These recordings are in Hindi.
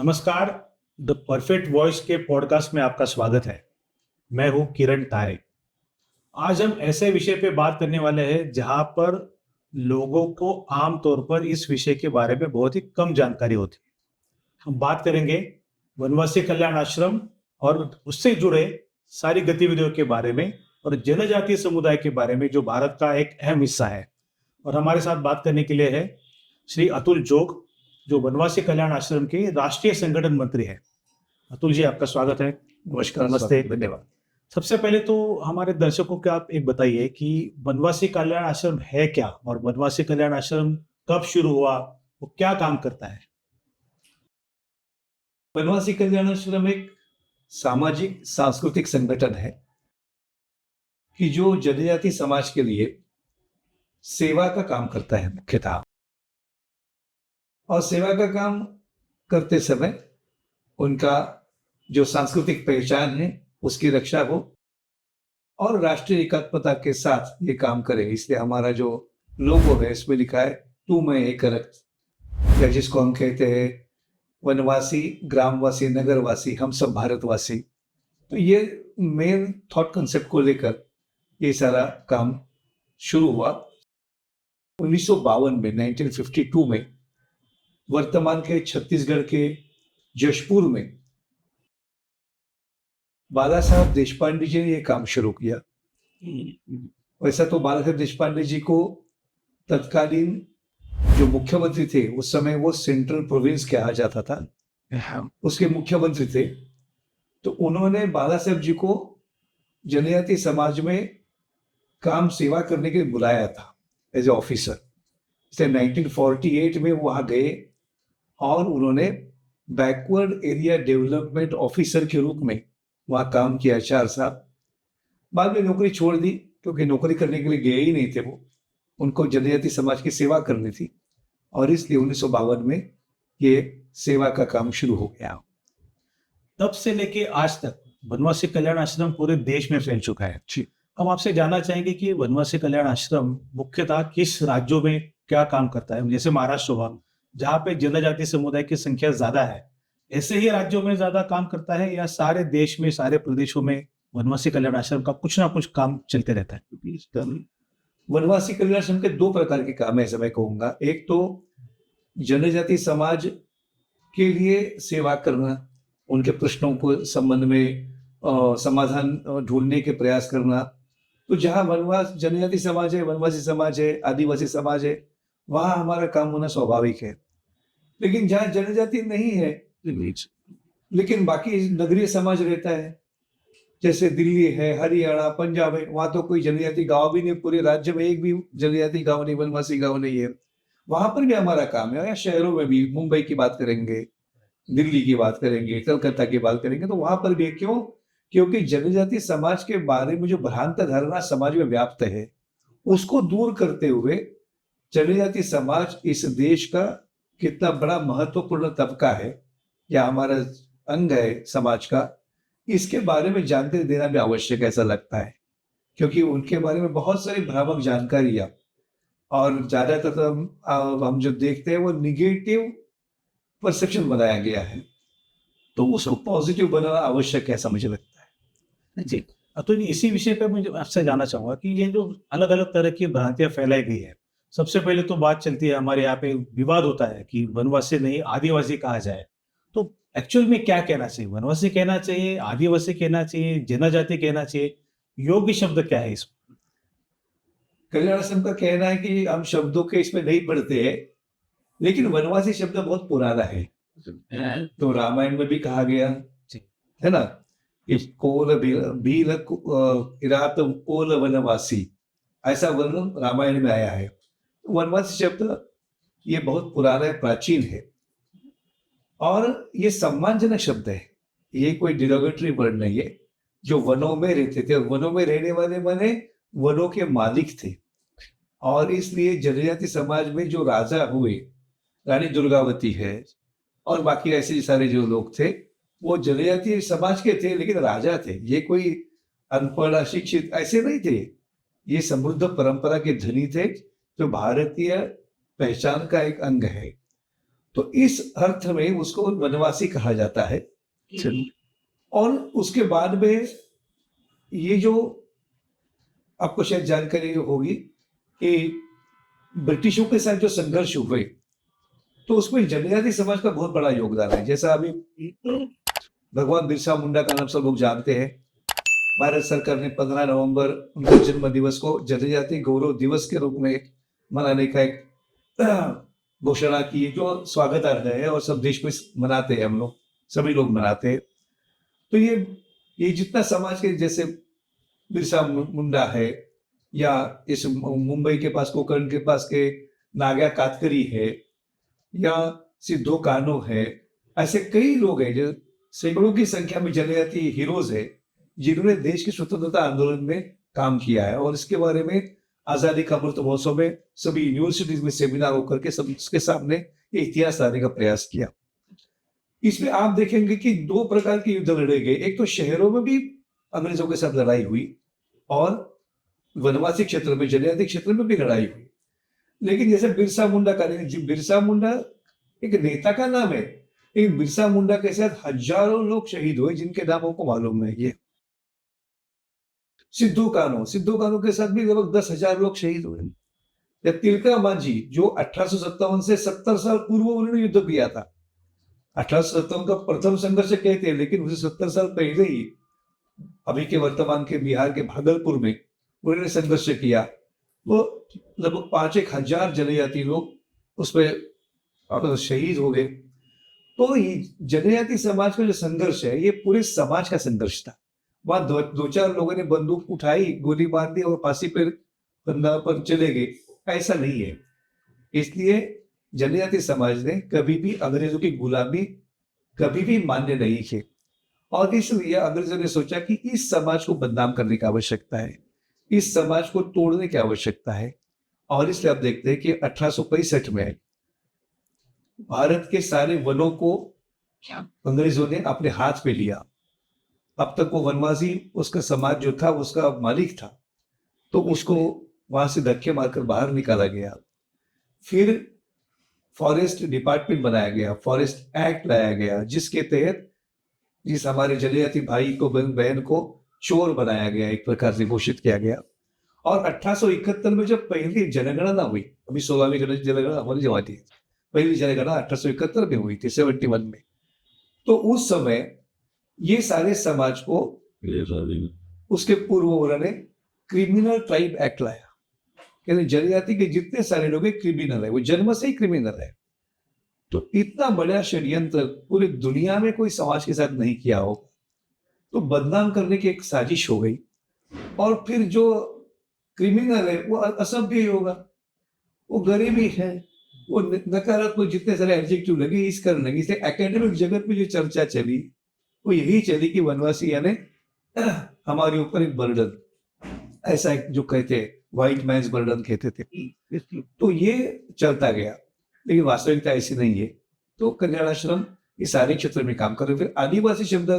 नमस्कार। द परफेक्ट वॉइस के पॉडकास्ट में आपका स्वागत है। मैं हूं किरण तारे। आज हम ऐसे विषय पे बात करने वाले हैं जहां पर लोगों को आम तौर पर इस विषय के बारे में बहुत ही कम जानकारी होती है। हम बात करेंगे वनवासी कल्याण आश्रम और उससे जुड़े सारी गतिविधियों के बारे में और जनजातीय समुदाय के बारे में जो भारत का एक अहम हिस्सा है। और हमारे साथ बात करने के लिए है श्री अतुल जोग, जो वनवासी कल्याण आश्रम के राष्ट्रीय संगठन मंत्री है। अतुल जी, आपका स्वागत है। नमस्कार, नमस्ते, स्वागत है। धन्यवाद। सबसे पहले तो हमारे दर्शकों को आप एक बताइए कि वनवासी कल्याण आश्रम है क्या और वनवासी कल्याण आश्रम कब शुरू हुआ, वो क्या काम करता है। वनवासी कल्याण आश्रम एक सामाजिक सांस्कृतिक संगठन है कि जो जनजाति समाज के लिए सेवा का काम करता है मुख्यतः। और सेवा का काम करते समय उनका जो सांस्कृतिक पहचान है उसकी रक्षा हो और राष्ट्रीय एकात्मता के साथ ये काम करे। इसलिए हमारा जो लोगो है इसमें लिखा है तू मैं एक रक्त, या जिसको हम कहते हैं वनवासी, ग्रामवासी, नगरवासी, हम सब भारतवासी। तो ये मेन थॉट कंसेप्ट को लेकर ये सारा काम शुरू हुआ 1952 में, 1952 में वर्तमान के छत्तीसगढ़ के जशपुर में बाला साहब देशपांडे जी ने ये काम शुरू किया। वैसा तो बाला साहब देशपांडे जी को तत्कालीन जो मुख्यमंत्री थे उस समय, वो सेंट्रल प्रोविंस कहा जाता था, उसके मुख्यमंत्री थे। तो उन्होंने बाला साहब जी को जनजाति समाज में काम सेवा करने के लिए बुलाया था एज ए ऑफिसर। इसलिए 1948 में वो वहां गए और उन्होंने बैकवर्ड एरिया डेवलपमेंट ऑफिसर के रूप में वहां काम किया 4 साल। बाद में नौकरी छोड़ दी क्योंकि नौकरी करने के लिए गए ही नहीं थे वो, उनको जनजाति समाज की सेवा करनी थी। और इसलिए 1952 में ये सेवा का काम शुरू हो गया। तब से लेके आज तक वनवासी कल्याण आश्रम पूरे देश में फैल चुका है। हम आपसे जानना चाहेंगे कि वनवासी कल्याण आश्रम मुख्यतः किस राज्यों में क्या काम करता है। जैसे महाराष्ट्र हुआ, जहाँ पे जनजातीय समुदाय की संख्या ज्यादा है, ऐसे ही राज्यों में ज्यादा काम करता है, या सारे देश में, सारे प्रदेशों में वनवासी कल्याण आश्रम का कुछ ना कुछ काम चलते रहता है। वनवासी कल्याण आश्रम के 2 प्रकार के काम है, ऐसा मैं कहूंगा। एक तो जनजाति समाज के लिए सेवा करना, उनके प्रश्नों को संबंध में समाधान ढूंढने के प्रयास करना। तो जहाँ वनवास जनजाति समाज है, वनवासी समाज है, आदिवासी समाज है, वहां हमारा काम होना स्वाभाविक है। लेकिन जहाँ जनजाति नहीं है लेकिन बाकी नगरीय समाज रहता है, जैसे दिल्ली है, हरियाणा, पंजाब है, वहां तो कोई जनजाति गांव भी नहीं, पूरे राज्य में एक भी जनजाति गांव नहीं, वनवासी गांव नहीं है। वहां पर भी हमारा काम है। या शहरों में भी, मुंबई की बात करेंगे, दिल्ली की बात करेंगे, कलकत्ता की बात करेंगे, तो वहां पर भी क्यों? क्योंकि जनजाति समाज के बारे में जो भ्रांत धारणा समाज में व्याप्त है उसको दूर करते हुए जनजाति समाज इस देश का कितना बड़ा महत्वपूर्ण तबका है या हमारा अंग है समाज का, इसके बारे में जानकारी देना भी आवश्यक ऐसा लगता है। क्योंकि उनके बारे में बहुत सारी भ्रामक जानकारियां और ज्यादातर तो हम जो देखते हैं वो निगेटिव परसेप्शन बनाया गया है, तो उसको पॉजिटिव बनाना आवश्यक है ऐसा मुझे लगता है। जी अतुल जी, इसी विषय पे मुझे आपसे जानना चाहूंगा कि ये जो अलग अलग तरह की भ्रांतियां फैलाई गई है, सबसे पहले तो बात चलती है, हमारे यहाँ पे विवाद होता है कि वनवासी नहीं आदिवासी कहा जाए। तो एक्चुअल में क्या कहना चाहिए? वनवासी कहना चाहिए, आदिवासी कहना चाहिए, जनजाति कहना चाहिए? योग्य शब्द क्या है इसमें? कल्याण आश्रम का कहना है कि हम शब्दों के इसमें नहीं पढ़ते हैं, लेकिन वनवासी शब्द बहुत पुराना है। तो रामायण में भी कहा गया है ना कि कोल भील किरात कोल वनवासी, ऐसा वर्णन रामायण में आया है। वनवासी शब्द ये बहुत पुराना है, प्राचीन है और ये सम्मानजनक शब्द है। ये कोई डिरोगेटरी वर्ड नहीं है। जो वनों में रहते थे, वनों में रहने वाले माने वनों के मालिक थे। और इसलिए जनजाति समाज में जो राजा हुए, रानी दुर्गावती है और बाकी ऐसे सारे जो लोग थे, वो जनजातीय समाज के थे लेकिन राजा थे। ये कोई अनपढ़ अशिक्षित ऐसे नहीं थे, ये समृद्ध परंपरा के धनी थे जो भारतीय पहचान का एक अंग है। तो इस अर्थ में उसको वनवासी कहा जाता है। और उसके बाद में ये जो आपको शायद जानकारी होगी कि ब्रिटिशों के साथ जो संघर्ष हुए, तो उसमें जनजाति समाज का बहुत बड़ा योगदान है। जैसा अभी भगवान बिरसा मुंडा का नाम सब लोग जानते हैं। भारत सरकार ने 15 नवंबर उनके जन्म दिवस को जनजाति गौरव दिवस के रूप में मनाने का एक घोषणा की, जो स्वागतार्ह है और सब देश में मनाते हैं, हम लोग सभी लोग मनाते हैं। तो ये जितना समाज के, जैसे बिरसा मुंडा है, या इस मुंबई के पास कोकण के पास के नागा कातकरी है, या सिद्धो कान्हो है, ऐसे कई लोग हैं जो सैकड़ों की संख्या में जनजाति हीरोज है जिन्होंने देश के स्वतंत्रता आंदोलन में काम किया है। और इसके बारे में आजादी का अमृत महोत्सव में सभी यूनिवर्सिटीज में सेमिनार होकर के सब उसके सामने ये इतिहास लाने का प्रयास किया। इसमें आप देखेंगे कि दो प्रकार के युद्ध लड़े गए। एक तो शहरों में भी अंग्रेजों के साथ लड़ाई हुई और वनवासी क्षेत्र में, जनजाति क्षेत्र में भी लड़ाई हुई। लेकिन जैसे बिरसा मुंडा का, बिरसा मुंडा एक नेता का नाम है, लेकिन बिरसा मुंडा के साथ हजारों लोग शहीद हुए जिनके नामों को मालूम नहीं है। सिद्धो कान्हो के साथ भी लगभग 10,000 लोग शहीद हुए। या तिलका मांझी, जो 1857 से 70 साल पूर्व उन्होंने युद्ध किया था। 1857 का प्रथम संघर्ष कहते हैं, लेकिन उसे 70 साल पहले ही अभी के वर्तमान के बिहार के भागलपुर में उन्होंने संघर्ष किया। वो लगभग 5,000 जनजाति लोग उसमें शहीद हो गए। तो जनजाति समाज का जो संघर्ष है, ये पूरे समाज का संघर्ष था। वहां दो चार लोगों ने बंदूक उठाई, गोली मार दी और फांसी पर चले गए, ऐसा नहीं है। इसलिए जनजाति समाज ने कभी भी अंग्रेजों की गुलामी कभी भी मान्य नहीं की, और इसलिए अंग्रेजों ने सोचा कि इस समाज को बदनाम करने की आवश्यकता है, इस समाज को तोड़ने की आवश्यकता है। और इसलिए आप देखते हैं कि 1865 में भारत के सारे वनों को अंग्रेजों ने अपने हाथ में लिया। अब तक वो वनवासी, उसका समाज जो था, उसका मालिक था, तो उसको वहां से धक्के मारकर बाहर निकाला गया। फिर फॉरेस्ट डिपार्टमेंट बनाया गया, फॉरेस्ट एक्ट लाया गया, जिसके तहत जिस हमारे जनजाति भाई को, बहन को चोर बनाया गया, एक प्रकार से घोषित किया गया। और 1871 में जब पहली जनगणना हुई, अभी 16वीं जनगणना होने जमा थी, पहली जनगणना 1871 में हुई थी, 71 में। तो उस समय ये सारे समाज को, उसके पूर्व उन्होंने क्रिमिनल ट्राइब एक्ट लाया। कहते जनजाति के जितने सारे लोग क्रिमिनल है, वो जन्म से ही क्रिमिनल है। तो इतना बड़ा षड्यंत्र पूरी दुनिया में कोई समाज के साथ नहीं किया हो, तो बदनाम करने की एक साजिश हो गई। और फिर जो क्रिमिनल है वो असभ्य ही होगा, वो गरीबी है, वो नकारात्मक जितने सारे एडजेक्टिव लगे इस कारण लगे। इसलिए एकेडमिक जगत में जो चर्चा चली वो यही चली कि वनवासी यानी हमारे ऊपर एक बर्डन, ऐसा एक जो कहते हैं व्हाइट मैन्स बर्डन कहते थे। तो ये चलता गया, लेकिन वास्तविकता ऐसी नहीं है। तो कल्याणाश्रम ये सारे क्षेत्र में काम कर रहे। फिर आदिवासी शब्द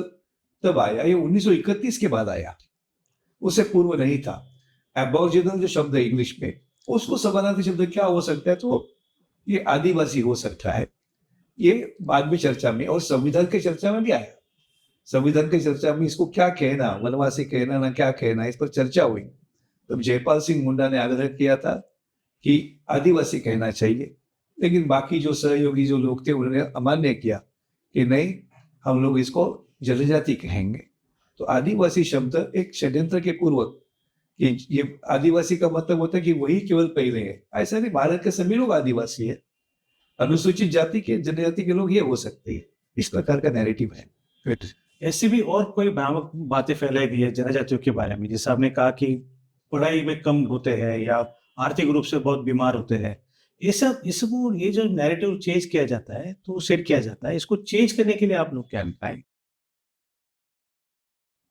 तब आया, ये 1931 के बाद आया, उससे पूर्व नहीं था। एबॉर्जिनल जो शब्द है इंग्लिश में, उसको समानार्थी शब्द क्या हो सकता है, तो ये आदिवासी हो सकता है। ये बाद में चर्चा में, और संविधान की चर्चा में भी आया। संविधान की चर्चा में इसको क्या कहना, वनवासी कहना ना क्या कहना, इस पर चर्चा हुई। तो जयपाल सिंह मुंडा ने आग्रह किया था कि आदिवासी कहना चाहिए, लेकिन बाकी जो सहयोगी जो लोग थे उन्होंने अमान्य किया कि नहीं, हम लोग इसको जनजाति कहेंगे। तो आदिवासी शब्द एक षड्यंत्र के पूर्व, कि ये आदिवासी का मतलब होता है कि वही केवल पहले है, ऐसा नहीं, भारत के सभी लोग आदिवासी है। अनुसूचित जाति के, जनजाति के लोग ये हो सकते हैं, इस प्रकार का नैरेटिव है। ऐसी भी और कोई भ्रामक बातें फैलाई गई है जनजातियों के बारे में, जैसे आपने कहा कि पढ़ाई में कम होते हैं या आर्थिक रूप से बहुत बीमार होते हैं, इसको ये जो नैरेटिव चेंज किया जाता है, तो सेट किया जाता है, इसको चेंज करने के लिए आप लोग क्या बताएं?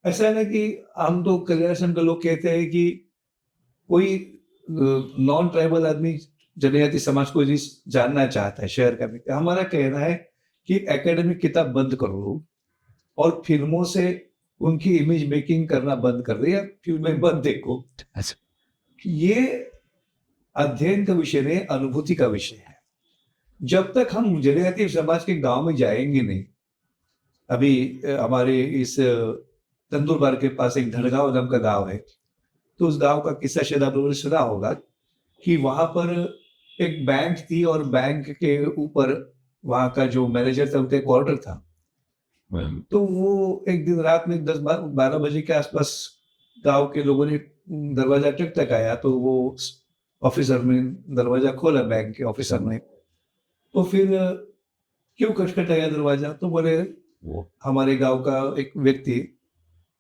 ऐसा है ना कि हम तो कल्याण के लोग कहते हैं कि कोई नॉन ट्राइबल आदमी जनजाति समाज को जानना चाहता है शहर का, हमारा कहना है कि एकेडमिक किताब बंद करो और फिल्मों से उनकी इमेज मेकिंग करना बंद कर दे, या फिल्में बंद देखो। ये अध्ययन का विषय नहीं, अनुभूति का विषय है। जब तक हम जनजातीय समाज के गांव में जाएंगे नहीं। अभी हमारे इस तंदुरबार के पास एक धड़गांव नाम का गांव है, तो उस गांव का किस्सा शायद आप लोगों ने सुना होगा कि वहां पर एक बैंक थी और बैंक के ऊपर वहां का जो मैनेजर था उनका क्वार्टर था। तो वो एक दिन रात में 10-12 बजे के आसपास गांव के लोगों ने दरवाजा टकटकाया, तो वो ऑफिसर ने दरवाजा खोला, बैंक के ऑफिसर ने। तो फिर क्यों खटखटाया दरवाजा, तो बोले वो हमारे गांव का एक व्यक्ति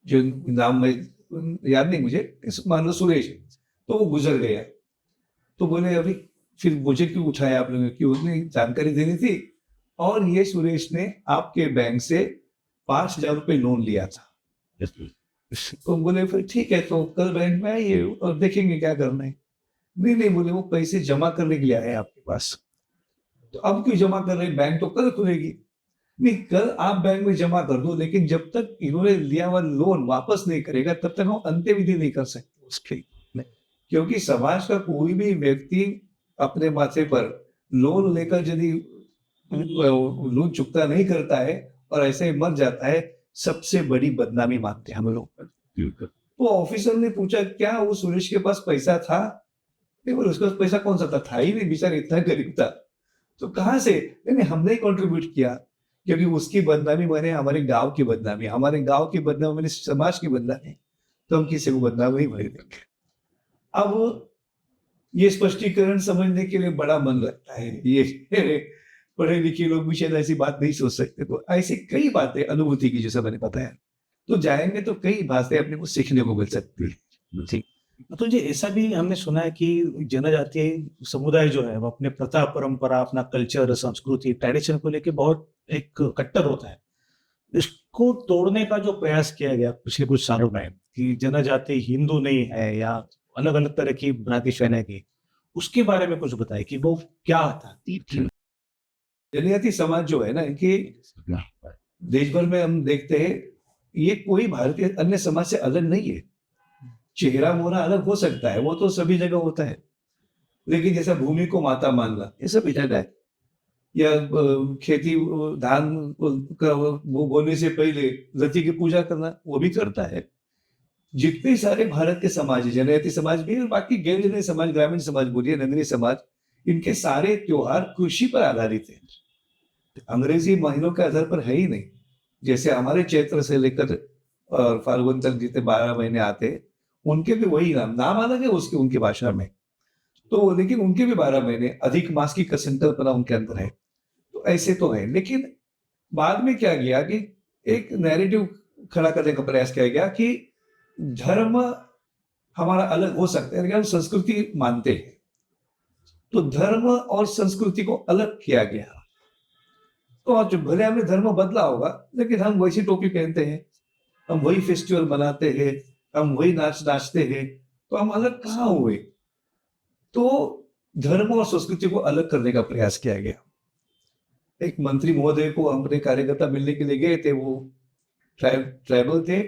जो नाम में याद नहीं मुझे, मान लो सुरेश, तो वो गुजर गया। तो बोले अभी फिर मुझे क्यों उठाया आप लोगों ने, क्यों नहीं जानकारी देनी थी। और ये सुरेश ने आपके बैंक से 5,000 रुपये लोन लिया था। तो बोले फिर ठीक है, तो कल बैंक में आइए और देखेंगे क्या करना है। नहीं नहीं, बोले वो पैसे जमा करने के लिए आए आपके पास। तो अब क्यों जमा कर रहे, बैंक तो कल खुलेगी। नहीं, कल आप बैंक में जमा कर दो, लेकिन जब तक इन्होंने लिया हुआ लोन वापस नहीं करेगा तब तक हम अंत्यविधि नहीं कर सकते उसकी। क्योंकि समाज का कोई भी व्यक्ति अपने माथे पर लोन लेकर यदि लोन चुकता नहीं करता है और ऐसे ही मर जाता है, सबसे बड़ी बदनामी मानते हैं हम लोग। तो ऑफिसर ने पूछा क्या वो सुरेश के पास पैसा था? नहीं बोले उसके पास पैसा कौन सा था ही नहीं, बेचारा इतना गरीब था। तो कहाँ से? नहीं नहीं, हमने कंट्रीब्यूट किया, क्योंकि उसकी बदनामी मैंने हमारे गांव की बदनामी, हमारे गांव की बदनामी मैंने समाज की बदनामी, तो हम किसी को बदनाम नहीं भरे देंगे। अब ये स्पष्टीकरण समझने के लिए बड़ा मन लगता है। ये पढ़े लिखे लोग भी शायद ऐसी बात नहीं सोच सकते। तो ऐसी कई बातें अनुभूति की, जैसा मैंने बताया, तो जाएंगे तो कई बातें अपने को सीखने को मिल सकती है। ठीक। तो जी ऐसा भी हमने सुना है कि जनजातीय समुदाय जो है वो अपने प्रथा परंपरा, अपना कल्चर, संस्कृति, ट्रेडिशन को लेके बहुत एक कट्टर होता है। इसको तोड़ने का जो प्रयास किया गया पिछले कुछ सालों में कि जनजाति हिंदू नहीं है या अलग अलग तरह की भ्रांति फैलाएगी, उसके बारे में कुछ बताइए कि वो क्या था। जनजाति समाज जो है ना, इनकी देश भर में हम देखते हैं, ये कोई भारतीय अन्य समाज से अलग नहीं है। चेहरा मोहरा अलग हो सकता है, वो तो सभी जगह होता है, लेकिन जैसा भूमि को माता मानना, ये सब जगह है। या खेती धान वो बोने से पहले रति की पूजा करना, वो भी करता है। जितने सारे भारत के समाज है, जनजाति समाज भी और बाकी गैर जनजाति समाज, ग्रामीण समाज बोलिए, नगरीय समाज, इनके सारे त्योहार कृषि पर आधारित है। अंग्रेजी महीनों के आधार पर है ही नहीं। जैसे हमारे चैत्र से लेकर और फाल्गुन तक जितने 12 महीने आते हैं, उनके भी वही नाम अलग है उसके, उनकी भाषा में। तो लेकिन उनके भी 12 महीने, अधिक मास की संकल्पना उनके अंदर है। तो ऐसे तो है, लेकिन बाद में क्या किया कि एक नैरेटिव खड़ा करने का प्रयास किया गया कि धर्म हमारा अलग हो सकता है, लेकिन हम संस्कृति मानते हैं। तो धर्म और संस्कृति को अलग किया गया। तो आज भले हमने धर्म बदला होगा, लेकिन हम वैसी टोपी पहनते हैं, हम वही फेस्टिवल मनाते हैं, हम वही नाच नाचते हैं, तो हम अलग कहाँ हुए? तो धर्म और संस्कृति को अलग करने का प्रयास किया गया। एक मंत्री महोदय को हमने कार्यकर्ता मिलने के लिए गए थे, वो ट्राइबल थे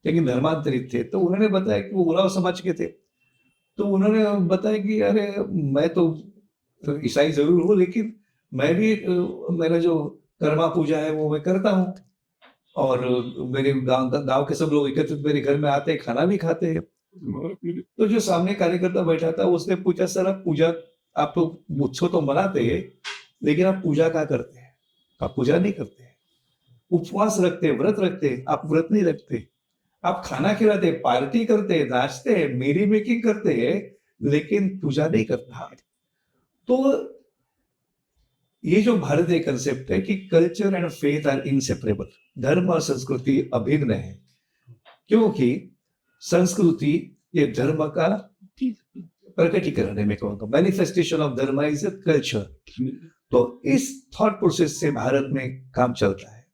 लेकिन धर्मांतरित थे। तो उन्होंने बताया कि वो उराव समाज के थे। तो उन्होंने बताया कि अरे मैं तो ईसाई जरूर हूँ, लेकिन मैं भी मेरा जो कर्मा पूजा है वो मैं करता हूँ, और मेरे गांव के सब लोग एकत्रित मेरे घर में आते हैं, खाना भी खाते हैं। तो जो सामने कार्यकर्ता बैठा था उसने पूछा, सर आप पूजा, आप तो उत्सव तो मनाते हैं, लेकिन आप पूजा क्या करते हैं? आप पूजा नहीं करते हैं, उपवास रखते हैं, व्रत रखते हैं। आप व्रत नहीं रखते, आप खाना खिलाते हैं, पार्टी करते हैं, नाचते हैं, मेरी मेकिंग करते हैं, लेकिन पूजा नहीं करता। तो ये जो भारतीय कंसेप्ट है कि culture and faith are inseparable, धर्म और संस्कृति अभिन्न है, क्योंकि संस्कृति ये धर्म का प्रकटीकरण है। मैं कहूँगा मैनिफेस्टेशन ऑफ धर्म इज अ कल्चर। तो इस थॉट प्रोसेस से भारत में काम चलता है,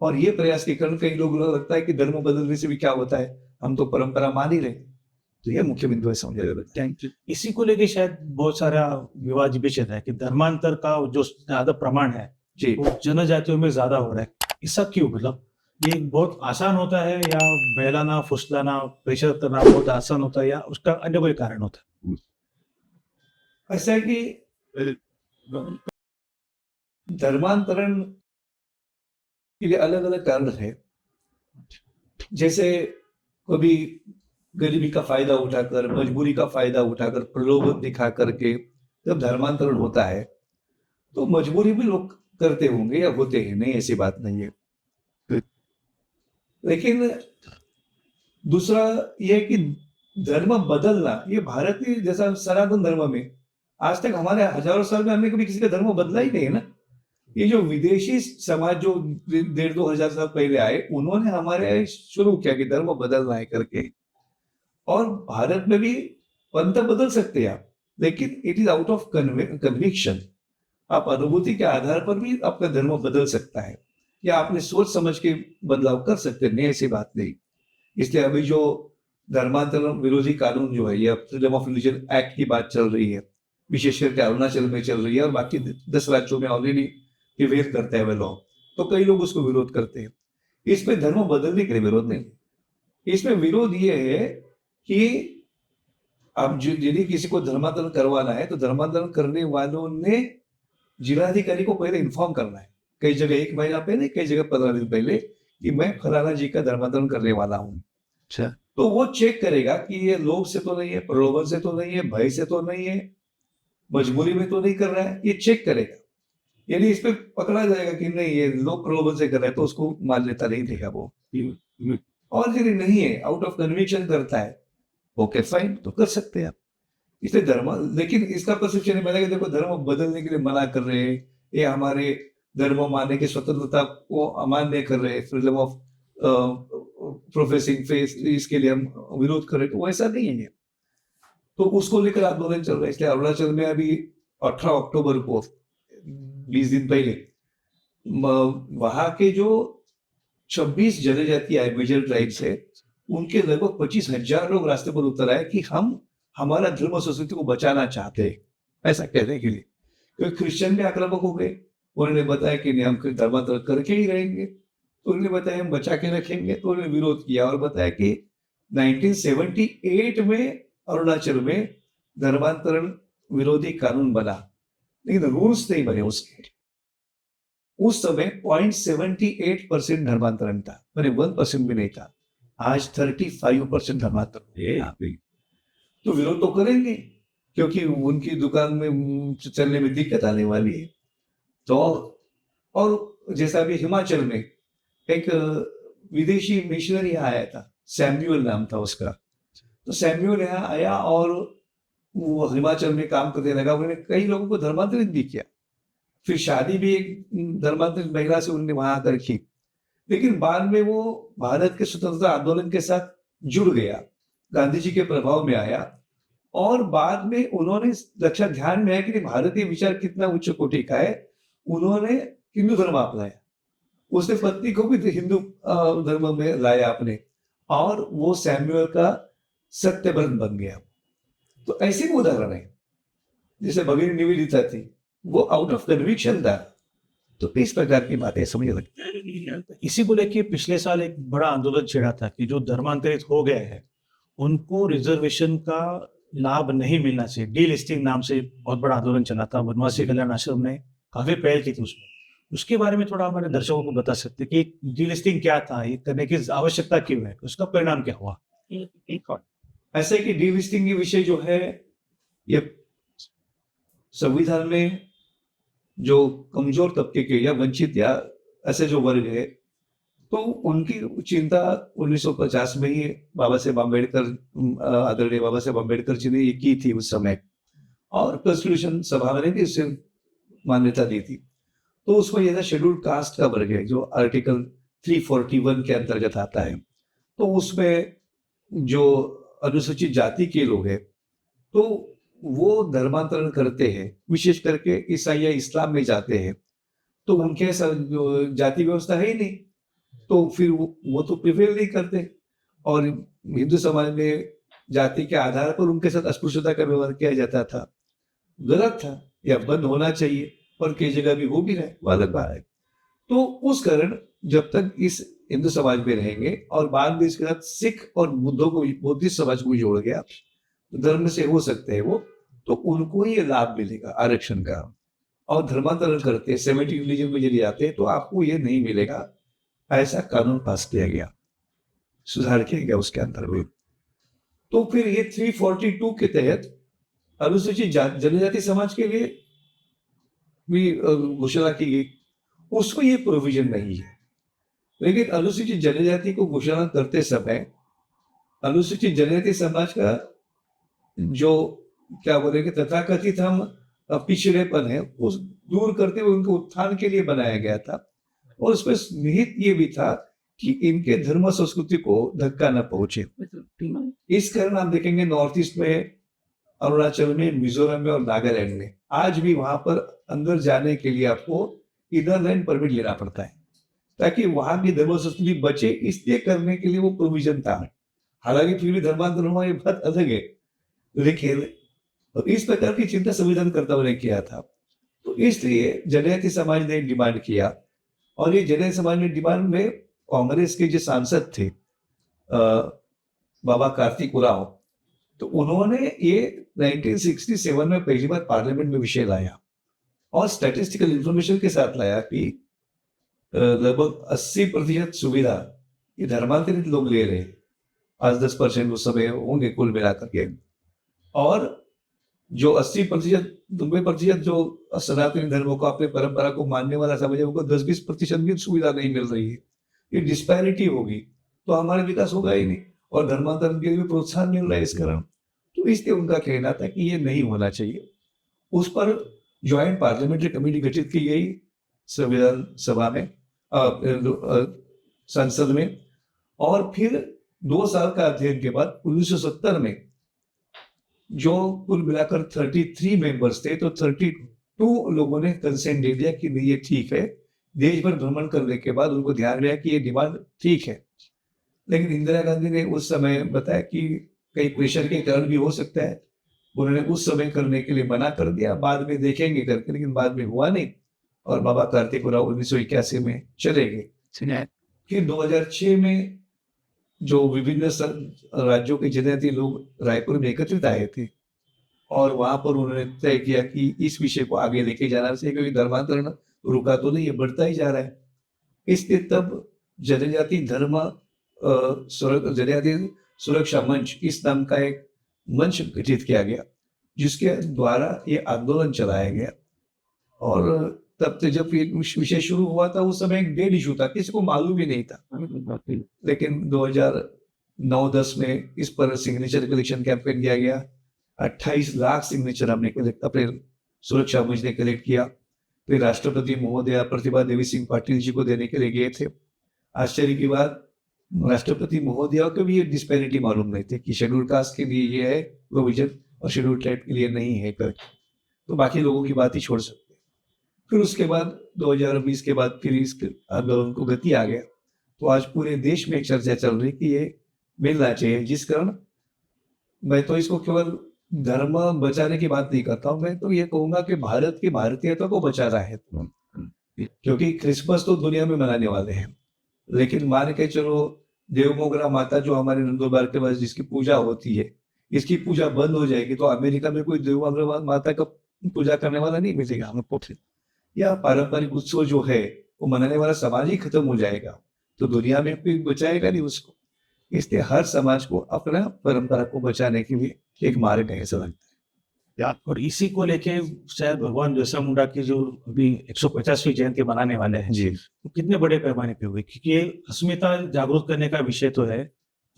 और ये प्रयास के कारण कई लोगों को लगता है कि धर्म बदलने से भी क्या होता है, हम तो परंपरा मान ही रहे। तो यह मुख्य बिंदु है, समझे। इसी को लेके शायद बहुत सारा विवाद विषय है कि धर्मांतर का जो ज्यादा प्रमाण है जी, वो जनजातियों में ज्यादा हो रहा है। ऐसा क्यों? मतलब ये बहुत आसान होता है, या बहलाना फुसलाना प्रेशर करना बहुत आसान होता है, या उसका अन्य कोई कारण होता है? ऐसा है कि धर्मांतरण के लिए अलग अलग कारण है। जैसे कभी गरीबी का फायदा उठाकर, मजबूरी का फायदा उठाकर, प्रलोभन दिखा करके जब धर्मांतरण होता है तो मजबूरी भी लोग करते होंगे या होते हैं, नहीं ऐसी बात नहीं है। लेकिन दूसरा ये कि धर्म बदलना, ये भारतीय जैसा सनातन धर्म में आज तक हमारे हजारों साल में हमने कभी किसी का धर्म बदला ही नहीं है ना। ये जो विदेशी समाज जो 1,500-2,000 साल पहले आए, उन्होंने हमारे शुरू किया कि धर्म बदलना है करके। और भारत में भी पंथ बदल सकते हैं आप, लेकिन it is out of conviction. आप अनुभूति के आधार पर भी आपका धर्म बदल सकता है, या आपने सोच समझ के बदलाव कर सकते हैं, नहीं ऐसी बात नहीं। इसलिए अभी जो धर्मांतरण विरोधी कानून जो है, या फ्रीडम ऑफ रिलीजन एक्ट की बात चल रही है, विशेष करके अरुणाचल में चल रही है और बाकी 10 राज्यों में ऑलरेडी प्रिवेल करता है वह लॉ, तो कई लोग उसको विरोध करते हैं। इसमें धर्म बदलने के लिए विरोध नहीं, इसमें विरोध ये है कि अब यदि किसी को धर्मांतरण करवाना है तो धर्मांतरण करने वालों ने जिलाधिकारी को पहले इन्फॉर्म करना है, कई जगह 1 महीना पहले, कई जगह 15 दिन पहले, कि मैं फलाना जी का धर्मांतरण करने वाला हूँ। अच्छा, तो वो चेक करेगा कि ये लोभ से तो नहीं है, प्रलोभन से तो नहीं है, भय से तो नहीं है, मजबूरी में तो नहीं कर रहा है, ये चेक करेगा। यदि इस पे पकड़ा जाएगा कि नहीं ये लोग प्रलोभन से कर रहा है, तो उसको मान्यता नहीं देगा वो। और यदि नहीं है, आउट ऑफ कन्विक्शन करता है, ओके फाइन, तो कर सकते हैं आप। इसलिए धर्म, लेकिन इसका परसेप्शन बना कि देखो धर्म बदलने के लिए मना कर रहे हैं, ये हमारे धर्म मानने की स्वतंत्रता को अमान्य कर रहे हैं, फ्रीडम ऑफ प्रोफेसिंग फेथ, इसके लिए हम विरोध कर रहे हैं, तो वैसा नहीं है। तो उसको लेकर आंदोलन चल रहा है। इसलिए अरुणाचल में अभी 18 अक्टूबर को 20 दिन पहले वहां के जो 26 जनजाति आए, मेजर ट्राइब्स है, उनके लगभग 25,000 लोग रास्ते पर उतर आए कि हम हमारा धर्म और संस्कृति को बचाना चाहते हैं, ऐसा कहने के लिए। क्योंकि क्रिश्चियन भी आक्रामक हो गए, उन्होंने बताया कि नहीं हम धर्मांतरण करके ही रहेंगे, तो उन्होंने बताया हम बचा के रखेंगे, तो उन्होंने विरोध किया और बताया कि 1978 में अरुणाचल में धर्मांतरण विरोधी कानून बना, लेकिन रूल्स नहीं बने उसके। उस समय 0.78% धर्मांतरण था, मैंने 1% भी नहीं था। आज 35% धर्मांतरण। तो विरोध तो करेंगे, क्योंकि उनकी दुकान में चलने में दिक्कत आने वाली है। तो और जैसा अभी हिमाचल में एक विदेशी मिशनरी आया था, सैमुअल नाम था उसका। तो सैमुअल यहाँ आया और वो हिमाचल में काम करने लगा, उन्होंने कई लोगों को धर्मांतरित भी किया। फिर शादी भी एक धर्मांतरित महिला से उन्होंने वहां आकर की। लेकिन बाद में वो भारत के स्वतंत्रता आंदोलन के साथ जुड़ गया, गांधी जी के प्रभाव में आया, और बाद में उन्होंने लक्ष्य ध्यान में आया कि भारतीय विचार कितना उच्च कोटि का है, उन्होंने हिंदू धर्म अपनाया। उसने पत्नी को भी हिंदू धर्म में लाया अपने, और वो सैमुअल का सत्यव्रत बन गया। तो ऐसे भी उदाहरण है, जैसे भगिनी निवेदिता थी, वो आउट ऑफ कन्विक्शन था। तो इस प्रकार की बातें समझ लगती। इसी को लेके पिछले साल एक बड़ा आंदोलन छिड़ा था कि जो धर्मांतरित हो गए हैं उनको रिजर्वेशन का लाभ नहीं मिलना चाहिए, डी लिस्टिंग नाम से बहुत बड़ा आंदोलन चला था। वनवासी कल्याण आश्रम ने काफी पहल की थी उसमें। उसके बारे में थोड़ा हमारे दर्शकों को बता सकते हैं कि डी लिस्टिंग क्या था, ये करने की आवश्यकता क्यों है, उसका परिणाम क्या हुआ? ऐसे कि डी लिस्टिंग के विषय जो है, ये संविधान में जो कमजोर तबके के या वंचित या ऐसे जो वर्ग है, तो उनकी चिंता 1950 में ही बाबा साहेब अम्बेडकर, आदरणीय बाबा साहेब अम्बेडकर जी ने ये की थी उस समय, और कॉन्स्टिट्यूशन सभा ने भी इसे मान्यता दी थी। तो उसमें यह शेड्यूल्ड कास्ट का वर्ग है जो आर्टिकल 341 के अंतर्गत आता है। तो उसमें जो अनुसूचित जाति के लोग हैं, तो वो धर्मांतरण करते हैं, विशेष करके ईसाई या इस्लाम में जाते हैं, तो उनके जाति व्यवस्था है ही नहीं, तो फिर वो तो प्रिवेल नहीं करते। और हिंदू समाज में जाति के आधार पर उनके साथ अस्पृश्यता का व्यवहार किया जाता था, गलत था, या बंद होना चाहिए, और कई जगह भी हो भी रहे, वो अलग बात है। तो उस कारण जब तक इस हिंदू समाज में रहेंगे, और बाद में इसके साथ सिख और बुद्धों को, बौद्धिस्ट समाज को भी जोड़ गया, धर्म से हो सकते हैं वो, तो उनको ये लाभ मिलेगा आरक्षण का। और धर्मांतरण करते, सेमेटिक रिलीजन में चले जाते, तो आपको ये नहीं मिलेगा। ऐसा कानून पास किया गया, सुधार किया गया उसके अंदर भी। तो फिर ये 342 के तहत अनुसूचित जनजाति समाज के लिए भी घोषणा की गई, उसको ये प्रोविजन नहीं है। लेकिन अनुसूचित जनजाति को घोषणा करते समय अनुसूचित जनजाति समाज का जो क्या बोलेंगे तथाकथित हम पिछड़ेपन है वो दूर करते हुए उनके उत्थान के लिए बनाया गया था। और उसमें निहित ये भी था कि इनके धर्म संस्कृति को धक्का न पहुंचे। इस कारण आप देखेंगे नॉर्थ ईस्ट में, अरुणाचल में, मिजोरम में और नागालैंड में आज भी वहां पर अंदर जाने के लिए आपको इनर लाइन परमिट लेना पड़ता है, ताकि वहां की धर्म संस्कृति बचे, इसलिए करने के लिए वो प्रोविजन था। हालांकि फिर भी धर्मांतरण हुआ ये बात अलग है, लेकिन इस प्रकार की चिंता संविधान कर्ताओं ने किया था। तो इसलिए जनजाति समाज ने डिमांड किया, और ये जनजाति समाज ने डिमांड में कांग्रेस के जो सांसद थे बाबा कार्तिक उराव, तो उन्होंने ये 1967 में पहली बार पार्लियामेंट में विषय लाया और स्टैटिस्टिकल इंफॉर्मेशन के साथ लाया कि लगभग 80% सुविधा ये धर्मांतरित लोग ले रहे हैं, 5-10% उस समय होंगे कुल मिलाकर के, और जो 80%, 90% जो सनातनी धर्मों को, अपने परंपरा को मानने वाला समझे, उनको 10-20% भी सुविधा नहीं मिल रही है। ये डिस्पैरिटी होगी तो हमारा विकास होगा ही नहीं, और धर्मांतरण के लिए भी प्रोत्साहन मिल रहा है इस कारण। तो इसलिए उनका कहना था कि ये नहीं होना चाहिए। उस पर ज्वाइंट पार्लियामेंट्री कमेटी गठित की गई संविधान सभा में, संसद में, और फिर 2 साल का अध्ययन के बाद 1970 में जो कुल मिलाकर 33 मेंबर्स थे, तो 32 लोगों ने कंसेंट दे दिया कि नहीं ये ठीक है। देश भर भ्रमण करने के बाद उनको ध्यान रहा कि ये डिमांड ठीक है। लेकिन इंदिरा गांधी ने उस समय बताया कि कई प्रेशर के कारण भी हो सकता है, उन्होंने उस समय करने के लिए मना कर दिया, बाद में देखेंगे करके, लेकिन बाद में हुआ नहीं, और बाबा कार्तिक उराव 1981 में चले गए। फिर 2006 में जो विभिन्न राज्यों के जनजातीय लोग रायपुर में एकत्रित आए थे, और वहां पर उन्होंने तय किया कि इस विषय को आगे लेके जाना चाहिए, क्योंकि धर्मांतरण रुका तो नहीं, ये बढ़ता ही जा रहा है। इसलिए तब जनजाति धर्म जनजाति सुरक्षा मंच इस नाम का एक मंच गठित किया गया, जिसके द्वारा ये आंदोलन चलाया गया। और तब से जब ये विषय शुरू हुआ था, उस समय एक डेड इशू था, किसी को मालूम ही नहीं था। लेकिन 2009-10 में इस पर सिग्नेचर कलेक्शन कैंपेन किया गया। 28 लाख सिग्नेचर हमने अपने सुरक्षा मंच ने कलेक्ट किया। फिर राष्ट्रपति महोदया प्रतिभा देवी सिंह पाटिल जी को देने के लिए गए थे। आश्चर्य की बात, राष्ट्रपति महोदया को भी ये डिस्पैरिटी मालूम नहीं थे कि शेड्यूल कास्ट के लिए ये है प्रोविजन और शेड्यूल ट्राइब के लिए नहीं है करके, तो बाकी लोगों की बात ही छोड़ सकते। फिर उसके बाद 2020 के बाद फिर इस आंदोलन को गति आ गया, तो आज पूरे देश में एक चर्चा चल रही कि ये मिलना चाहिए। जिस कारण मैं तो इसको केवल धर्म बचाने की बात नहीं करता हूँ, मैं तो ये कहूंगा कि भारत की भारतीयता को बचा रहा है, क्योंकि क्रिसमस तो दुनिया में मनाने वाले हैं, लेकिन मान के चलो देवमोगरा माता जो हमारे नंदुरबार के पास जिसकी पूजा होती है, इसकी पूजा बंद हो जाएगी तो अमेरिका में कोई देवमोगरा माता का पूजा करने वाला नहीं मिलेगा हमको, या पारंपरिक उत्सव जो है वो मनाने वाला समाज ही खत्म हो जाएगा, तो दुनिया में कोई बचाएगा नहीं उसको। इसलिए हर समाज को अपना परंपरा को बचाने के लिए एक मार्ग है, ऐसा लगता है। और इसी को लेके शायद भगवान बिरसा मुंडा की जो अभी 150वीं जयंती मनाने वाले हैं जी, तो कितने बड़े पैमाने पे हुए, क्योंकि ये अस्मिता जागरूक करने का विषय तो है,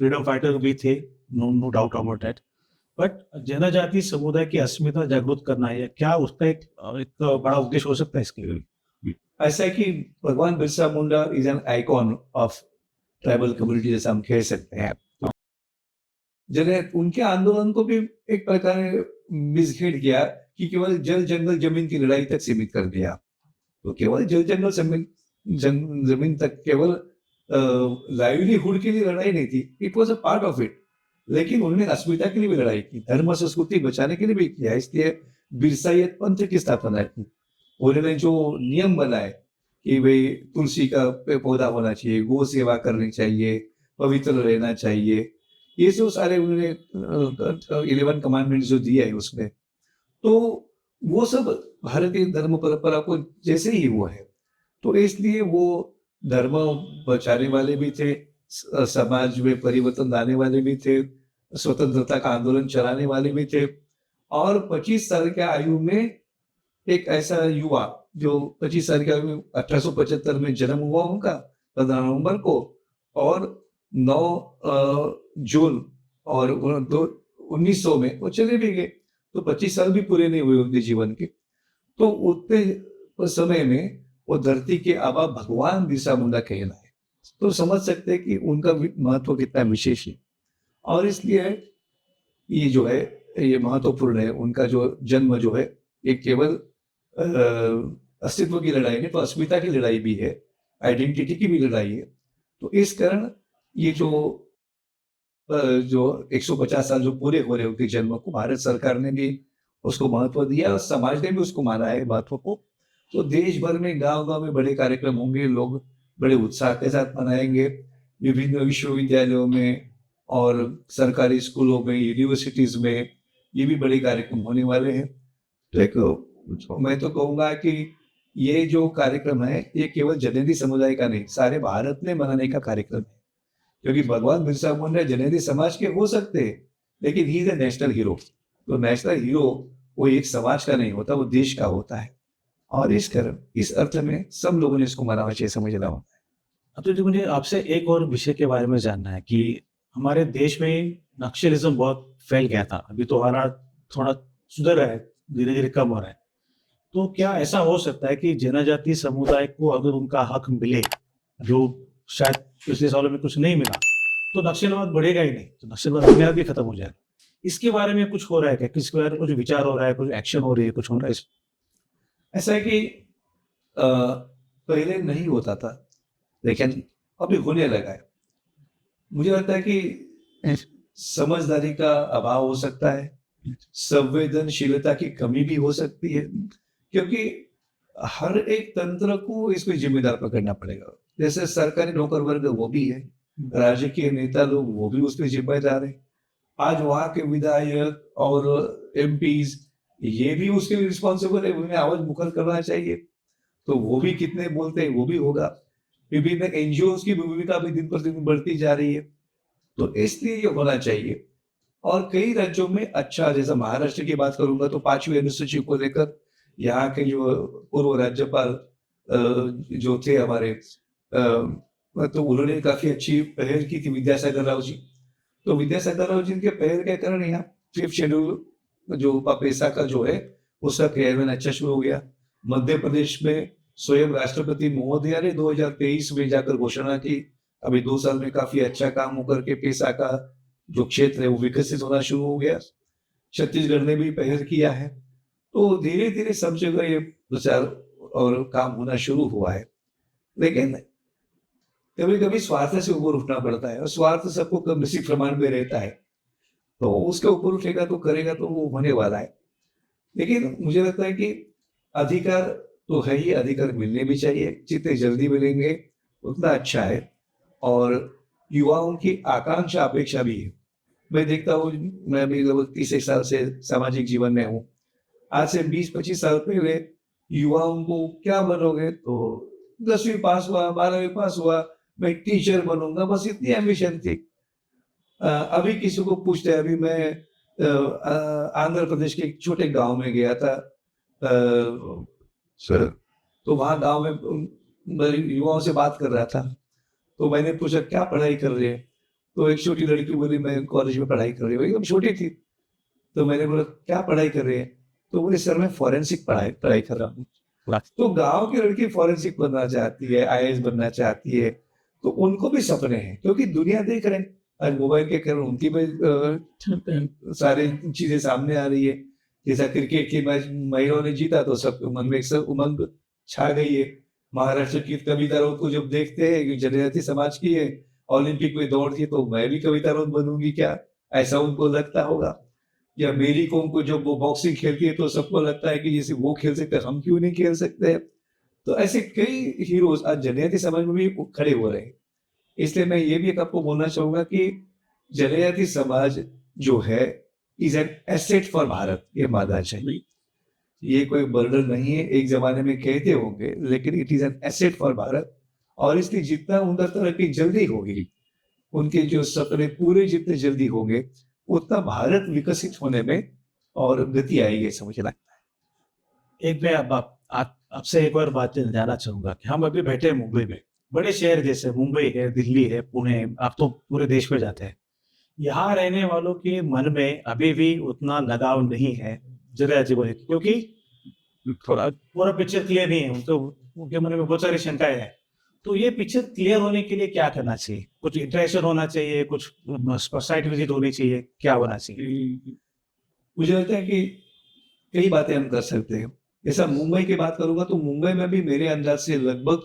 फ्रीडम फाइटर भी थे, no doubt about that, but जनजाति समुदाय की अस्मिता जागरूक करना है, क्या उसका एक बड़ा उद्देश्य हो सकता है इसके लिए? ऐसा है कि भगवान Birsa Munda is an icon of tribal community, जैसा हम कह सकते हैं। उनके आंदोलन को भी एक प्रकार मिसगाइड किया कि केवल जल जंगल जमीन की लड़ाई तक सीमित कर दिया। तो केवल जल जंगल जमीन तक केवल लाइवलीहुड के लिए लड़ाई नहीं थी, it was a part of it. लेकिन उन्होंने अस्मिता के लिए भी लड़ाई की, धर्म संस्कृति बचाने के लिए भी किया। इसलिए बिरसाइत पंथ की स्थापना की। उन्होंने जो नियम बनाए कि भाई तुलसी का पौधा होना चाहिए, गो सेवा करनी चाहिए, पवित्र रहना चाहिए, ये जो सारे उन्होंने 11 कमांडमेंट जो दिए है उसमें, तो वो सब भारतीय धर्म परंपरा को जैसे ही वो है। तो इसलिए वो धर्म बचाने वाले भी थे, समाज में परिवर्तन लाने वाले भी थे, स्वतंत्रता का आंदोलन चलाने वाले भी थे। और 25 साल की आयु में एक ऐसा युवा जो 25 साल की आयु में 1875 में जन्म हुआ उनका 15 नवंबर को, और 9 जून और 1900 में वो चले भी गए। तो 25 साल भी पूरे नहीं हुए उनके जीवन के। तो उतने समय में वो धरती के आबा भगवान बिरसा मुंडा कहलाए। तो समझ सकते हैं कि उनका महत्व कितना विशेष है। और इसलिए ये जो है ये महत्वपूर्ण है। उनका जो जन्म जो है ये केवल अस्तित्व की लड़ाई नहीं, तो अस्मिता की लड़ाई भी है, आइडेंटिटी की भी लड़ाई है। तो इस कारण ये जो 150 साल जो पूरे हो रहे उनके जन्म को, भारत सरकार ने भी उसको महत्व दिया और समाज ने भी उसको माना है महत्व को। तो देश भर में गांव-गांव में बड़े कार्यक्रम होंगे, लोग बड़े उत्साह के साथ मनाएंगे। विभिन्न विश्वविद्यालयों में और सरकारी स्कूलों में, यूनिवर्सिटीज में ये भी बड़े कार्यक्रम होने वाले हैं। तो मैं तो कहूँगा कि ये जो कार्यक्रम है ये केवल जनेदी समुदाय का नहीं, सारे भारत में मनाने का कार्यक्रम है। क्योंकि भगवान बिरसा मुंडा जनेदी समाज के हो सकते हैं, लेकिन he is a national hero. तो नेशनल हीरो वो एक समाज का नहीं होता, वो देश का होता है। और इस कारण इस अर्थ में सब लोगों ने इसको मनाना चाहिए, समझना होता है। अब तो मुझे आपसे एक और विषय के बारे में जानना है कि हमारे देश में नक्सलिज्म बहुत फैल गया था। अभी तो हालात थोड़ा सुधर रहा है, धीरे-धीरे कम हो रहा है। तो क्या ऐसा हो सकता है कि जनजातीय समुदाय को अगर उनका हक मिले, जो शायद पिछले सालों में कुछ नहीं मिला, तो नक्सलवाद बढ़ेगा ही नहीं, तो नक्सलवाद अपने आप ही खत्म हो जाएगा। इसके बारे में कुछ हो रहा है क्या? किसके बारे में कुछ विचार हो रहा है, कुछ एक्शन हो रही है, कुछ हो रहा है? ऐसा है कि पहले नहीं होता था, लेकिन अभी होने लगा है। मुझे लगता है कि समझदारी का अभाव हो सकता है, संवेदनशीलता की कमी भी हो सकती है, क्योंकि हर एक तंत्र को इसमें जिम्मेदार पकड़ना पड़ेगा। जैसे सरकारी नौकर वर्ग वो भी है, राजकीय नेता लोग वो भी उसमें जिम्मेदार है। आज वहाँ के विधायक और एमपीज ये भी उसके रिस्पॉन्सिबल है, उन्हें आवाज मुखर करना चाहिए। तो वो भी कितने बोलते हैं वो भी होगा। विभिन्न एनजीओ की भूमिका भी दिन पर दिन बढ़ती जा रही है। तो इसलिए ये होना चाहिए। और कई राज्यों में अच्छा, जैसा महाराष्ट्र की बात करूंगा तो 5वीं अनुसूची को लेकर यहाँ के जो पूर्व राज्यपाल जो थे हमारे, तो उन्होंने काफी अच्छी पहल की थी, विद्यासागर राव जी। तो विद्यासागर राव जी के पहल के कारण यहाँ 5th शेड्यूल जो पेशा का जो है उसका क्रियान्वयन अच्छा शुरू हो गया। मध्य प्रदेश में स्वयं राष्ट्रपति महोदया ने 2023 में जाकर घोषणा की। अभी 2 साल में काफी अच्छा काम होकर के पेशा का जो क्षेत्र है वो विकसित होना शुरू हो गया। छत्तीसगढ़ ने भी पहल किया है। तो धीरे धीरे सब जगह ये प्रचार और काम होना शुरू हुआ है। लेकिन कभी कभी स्वार्थ से ऊपर उठना पड़ता है, और स्वार्थ सबको कम निश्चित प्रमाण में रहता है। तो उसके ऊपर उठेगा तो करेगा तो वो होने वाला है। लेकिन मुझे लगता है कि अधिकार तो है ही, अधिकार मिलने भी चाहिए। जितने जल्दी मिलेंगे उतना अच्छा है। और युवाओं की आकांक्षा अपेक्षा भी है। मैं देखता हूँ, मैं भी लगभग 30 साल से सामाजिक जीवन में हूँ। आज से 20-25 साल पहले युवाओं को क्या बनोगे, तो 10वीं पास हुआ, 12वीं पास हुआ, मैं टीचर बनूंगा, बस इतनी एम्बिशन थी। अभी किसी को पूछते हैं, अभी मैं आंध्र प्रदेश के एक छोटे गांव में गया था, तो वहां गांव में युवाओं से बात कर रहा था। तो मैंने पूछा क्या पढ़ाई कर रहे हैं, तो एक छोटी लड़की बोली मैं कॉलेज में पढ़ाई कर रही हूँ, एकदम छोटी थी। तो मैंने बोला क्या पढ़ाई कर रहे हैं, तो बोले सर मैं फॉरेंसिक पढ़ाई कर रहा हूँ। तो गांव की लड़की फॉरेंसिक बनना चाहती है, आईएएस बनना चाहती है, तो उनको भी सपने हैं, क्योंकि दुनिया देख रहे हैं। आज मोबाइल के कारण उनकी भी सारी चीजें सामने आ रही है। जैसा क्रिकेट की मैच महिलाओं ने जीता तो सबके मन में एक उमंग छा गई है। महाराष्ट्र की कविता राउत को जब देखते हैं, जनजाति समाज की है, ओलंपिक में दौड़ थी, तो मैं भी कविता राउत बनूंगी क्या, ऐसा उनको लगता होगा। या मेरी कोम को जब वो बॉक्सिंग खेलती है तो सबको लगता है कि जैसे वो खेल सकते हैं, हम क्यों नहीं खेल सकते। तो ऐसे कई हीरोज आज जनजाति समाज में भी खड़े हो रहे हैं। इसलिए मैं ये भी आपको बोलना चाहूंगा कि जनजाति समाज जो है is an asset for Bharat, ये मानना चाहिए। ये कोई बर्डन नहीं है, एक जमाने में कहते होंगे, लेकिन it is an asset for Bharat. और इसलिए जितना उनका तरक्की जल्दी होगी, उनके जो सपने पूरे जितने जल्दी होंगे, उतना भारत विकसित होने में और गति आएगी, ऐसा मुझे लगता है। एक मैं अब आपसे एक और बात जानना चाहूंगा कि हम अभी बैठे हैं मुंबई में, बड़े शहर जैसे मुंबई है, दिल्ली है, पुणे, आप तो पूरे देश में जाते हैं। यहाँ रहने वालों के मन में अभी भी उतना लगाव नहीं है जगह जीवन, क्योंकि थोड़ा पूरा पिक्चर क्लियर नहीं है, तो उनके मन में बहुत सारी शंकाएं हैं। तो ये पिक्चर क्लियर होने के लिए क्या करना चाहिए? कुछ इंटरेक्शन होना चाहिए, कुछ साइट विजिट होनी चाहिए, क्या होना चाहिए? मुझे लगता है कि कई बातें हम कर सकते हैं। जैसा मुंबई की बात करूंगा तो मुंबई में भी मेरे अंदाज से लगभग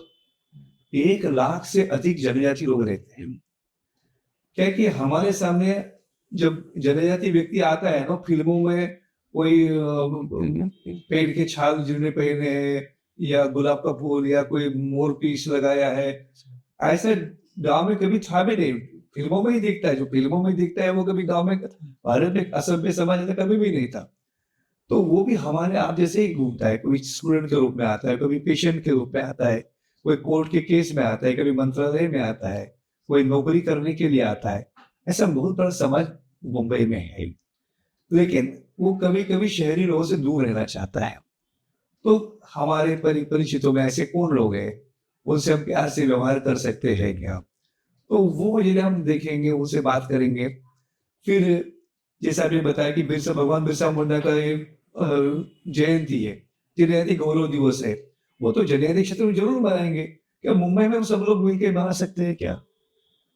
1 लाख से अधिक जनजाति लोग रहते हैं। क्या है कि हमारे सामने जब जनजाति व्यक्ति आता है ना, फिल्मों में कोई पेड़ के छाल जिन्हें पहने हैं, या गुलाब का फूल, या कोई मोर पीस लगाया है, ऐसा गांव में कभी था भी नहीं। फिल्मों में ही दिखता है, जो फिल्मों में दिखता है वो कभी गांव में, भारत में असभ्य समाज ऐसा कभी भी नहीं था। तो वो भी हमारे आप जैसे ही घूमता है, कोई स्टूडेंट के रूप में आता है, कभी पेशेंट के रूप में आता है, कोई कोर्ट के केस में आता है, कभी मंत्रालय में आता है, कोई नौकरी करने के लिए आता है। ऐसा बहुत बड़ा समाज मुंबई में है, लेकिन वो कभी कभी शहरी लोगों से दूर रहना चाहता है। तो हमारे परिचितों में ऐसे कौन लोग हैं, उनसे हम प्यार से व्यवहार कर सकते हैं क्या? तो वो यदि हम देखेंगे, उनसे बात करेंगे। फिर जैसा आपने बताया कि भगवान बिरसा मुंडा का जयंती है, जनजाति गौरव दिवस है, वो तो जनजाति क्षेत्र में जरूर मनाएंगे। क्या मुंबई में हम सब लोग मिलकर मना सकते हैं क्या?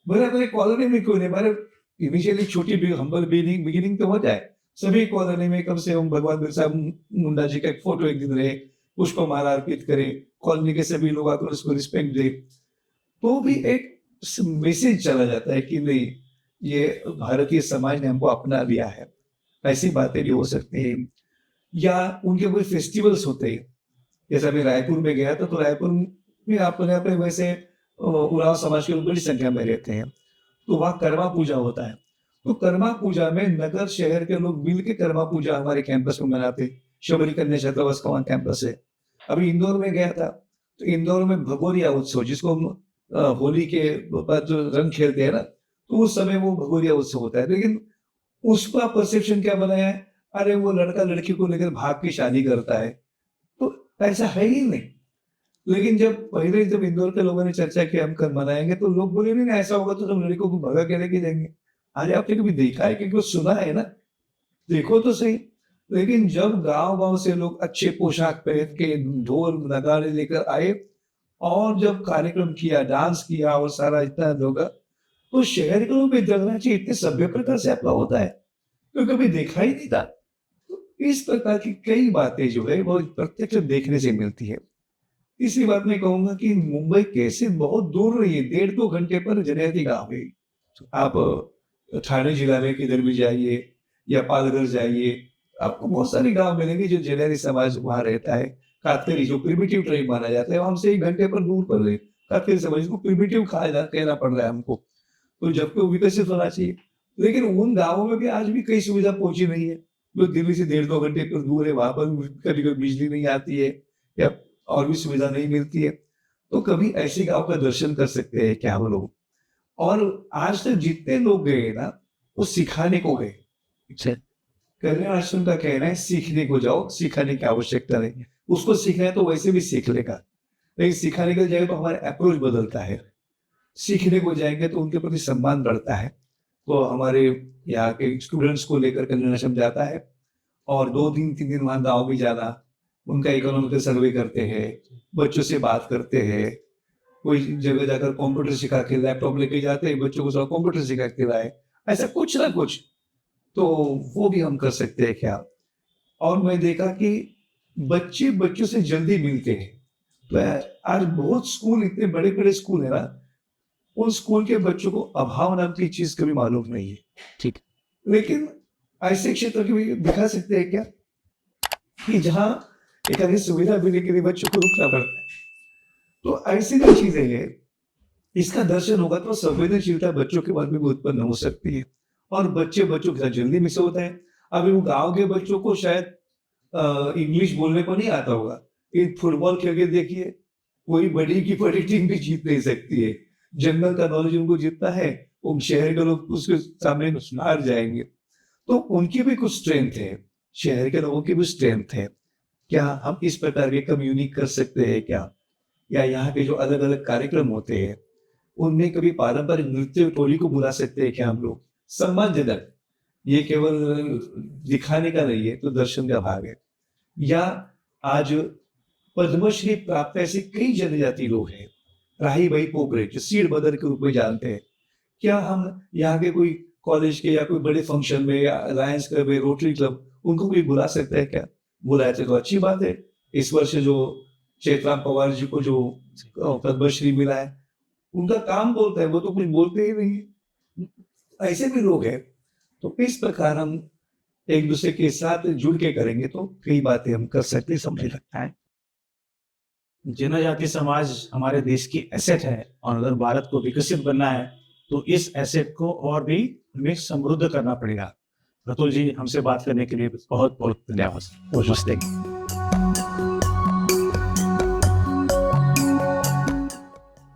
बड़े कॉलोनी में क्यों नहीं, हमारे इनिशियली छोटी हम्बल बिगिनिंग तो हो जाए। सभी कॉलोनी में कम से कम भगवान बिरसा मुंडा जी का एक फोटो एक दिन रहे, पुष्पमाला अर्पित करें, कॉलोनी के सभी लोग आकर उसको रिस्पेक्ट दे, तो भी एक मैसेज चला जाता है कि नहीं, ये भारतीय समाज ने हमको अपना लिया है। ऐसी बातें भी हो सकती हैं। या उनके कोई फेस्टिवल्स होते हैं, जैसा मैं रायपुर में गया था, तो रायपुर में अपने अपने वैसे उराव समाज के लोग बड़ी संख्या में रहते हैं, तो वहाँ कर्मा पूजा होता है। तो कर्मा पूजा में नगर शहर के लोग मिल के कर्मा पूजा हमारे कैंपस में मनाते। शबरी कन्या छात्रावास का वहाँ कैंपस है। अभी इंदौर में गया था, तो इंदौर में भगोरिया उत्सव, जिसको हम होली के बाद जो रंग खेलते हैं ना, तो उस समय वो भगोरिया उत्सव होता है। लेकिन उसका परसेप्शन क्या बनाया है, अरे वो लड़का लड़की को लेकर भाग की शादी करता है, तो ऐसा है ही नहीं। लेकिन जब इंदौर के लोगों ने चर्चा की हम कर मनाएंगे, तो लोग बोले नहीं ऐसा होगा तो सब लड़कों को भगा के लेके जाएंगे। अरे आपने कभी देखा है कि कुछ सुना है ना? देखो तो सही। लेकिन जब गांव से लोग अच्छे पोशाक पहन के ढोल नगाड़े लेकर आए और जब कार्यक्रम किया, डांस किया और सारा इतना लोग, तो शहर के लोग भी जगना चाहिए, इतने सभ्य प्रकार से आपका होता है तो कभी देखा ही नहीं था। तो इस प्रकार की कई बातें जो है वो प्रत्यक्ष देखने से मिलती है। इसी बात में कहूंगा कि मुंबई कैसे बहुत दूर रही है, 1.5-2 घंटे पर जनजाति गाँव है। आप ठाणे जिला में किधर भी जाइए या पालघर जाइए, आपको बहुत सारे गांव मिलेंगे जो जनजाति समाज वहां रहता है। कातकरी जो प्रिमिटिव ट्राइब माना जाता है, हमसे 1 घंटे पर दूर पर कातकरी समाज को प्रिमिटिव कहना पड़ रहा है हमको, तो जबकि वो विकसित होना चाहिए। लेकिन उन गांवों में भी आज भी कई सुविधा पहुंची नहीं है, जो दिल्ली से 1.5-2 घंटे पर दूर है, वहां पर कभी कभी बिजली नहीं आती है या और भी सुविधा नहीं मिलती है। तो कभी ऐसे गांव का दर्शन कर सकते हैं क्या हम लोग? और आज तक जितने लोग गए ना, वो सिखाने को गए। कल्याण आश्रम का कहना है सीखने को जाओ, सिखाने की आवश्यकता नहीं है। उसको सीखना है तो वैसे भी सीख लेगा, लेकिन सिखाने के लिए जाएगा तो हमारा अप्रोच बदलता है। सीखने को जाएंगे तो उनके प्रति सम्मान बढ़ता है। तो हमारे यहाँ के स्टूडेंट्स को लेकर कल्याण आश्रम जाता है और 2 दिन 3 दिन वहां गाँव भी जाना, उनका इकोनॉमिकल सर्वे करते हैं, बच्चों से बात करते हैं। कोई जगह जाकर कंप्यूटर सिखा के लैपटॉप लेके जाते हैं, बच्चों को सब कंप्यूटर सिखा के लाए, ऐसा कुछ ना कुछ तो वो भी हम कर सकते हैं क्या? और मैं देखा कि बच्चे बच्चों से जल्दी मिलते हैं। तो आज बहुत स्कूल, इतने बड़े बड़े स्कूल है ना, उन स्कूल के बच्चों को अभाव नाम की चीज कभी मालूम नहीं है। ठीक। लेकिन ऐसे क्षेत्र के भी दिखा सकते हैं क्या कि जहाँ एक ऐसी सुविधा मिलने के लिए बच्चों को रुकना पड़ता है। तो ऐसी जो चीजें हैं, इसका दर्शन होगा तो संवेदनशीलता बच्चों के मन में भी उत्पन्न हो सकती है और बच्चों के साथ जल्दी मिस होता है। अभी वो गांव के बच्चों को शायद इंग्लिश बोलने को नहीं आता होगा, एक फुटबॉल खेल के देखिए, कोई बड़ी की बड़ी टीम भी जीत नहीं सकती है। जंगल का नॉलेज उनको जितना है, वो शहर के लोग उसके सामने हार जाएंगे। तो उनकी भी कुछ स्ट्रेंथ है, शहर के लोगों की भी स्ट्रेंथ है। क्या हम इस प्रकार के कम्युनिक कर सकते हैं क्या? या यहाँ के जो अलग अलग कार्यक्रम होते हैं उनमें कभी पारंपरिक नृत्य टोली को बुला सकते हैं क्या हम लोग? सम्मानजनक, ये केवल दिखाने का नहीं है, तो दर्शन का भाग है। या आज पद्मश्री प्राप्त ऐसे कई जनजाति लोग हैं, राही भाई पोखरे जो सीड मदर के रूप में जानते हैं। क्या हम यहाँ के कोई कॉलेज के या कोई बड़े फंक्शन में या अलायंस क्लब है, रोटरी क्लब, उनको भी बुला सकते हैं क्या? बुलाए तो अच्छी बात है। इस वर्ष जो चेतराम पवार जी को जो पद्मश्री मिला है, उनका काम बोलता है, वो तो कुछ बोलते ही नहीं। ऐसे भी लोग हैं। तो इस प्रकार हम एक दूसरे के साथ जुड़ के करेंगे तो कई बातें हम कर सकते हैं, समझ लगता है। जनजाति समाज हमारे देश की एसेट है और अगर भारत को विकसित बनना है तो इस एसेट को और भी हमें समृद्ध करना पड़ेगा। रतुल जी, हमसे बात करने के लिए बहुत बहुत धन्यवाद। नमस्ते।